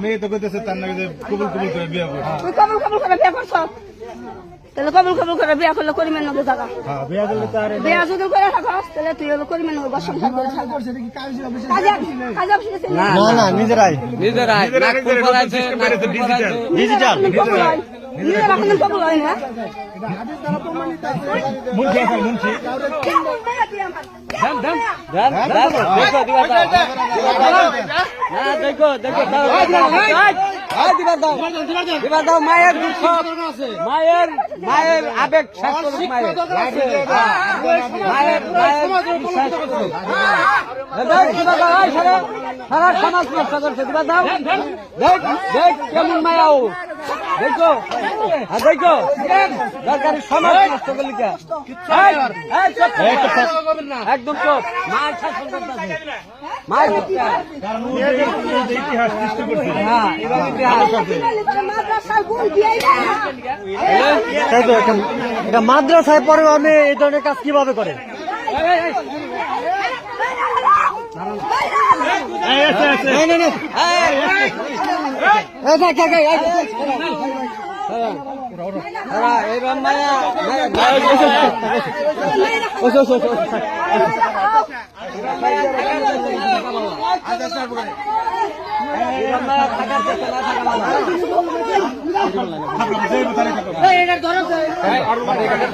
মেয়ে তো কইতেছে তার নাকি যে কবুল কবুল করে বিয়ে করবে। তুই কবুল কবুল করে বিয়ে করছ? তাহলে কবুল কবুল করে বিয়ে করলে করিমেন না জায়গা। হ্যাঁ বিয়ে করলে তো আর বিয়ে যদি করে থাকস তাহলে তুই হলো করিমেন না সংসার করে থাক। না না নিজেরাই ডিজিটাল নিজের এখন কবুল হয় না। মুন্সি আছে মুন্সি মায়ের দুঃখ মায়ের মায়ের আবেগ শেষ করুক মায়ের সারা সমাজ নষ্ট করছে দিবা দাও দেখ কেমন মায়াও দেখো দেখো দরকারি সমাজ নষ্ট করলি একদম চোখ মায়ের শাসন করতেছে মায়ের ইতিহাস সৃষ্টি করছে। হ্যাঁ এবার ইতিহাস এটা মাদ্রাসায় পরে আমি এই ধরনের কাজ কিভাবে করে এবার মায়া থাকার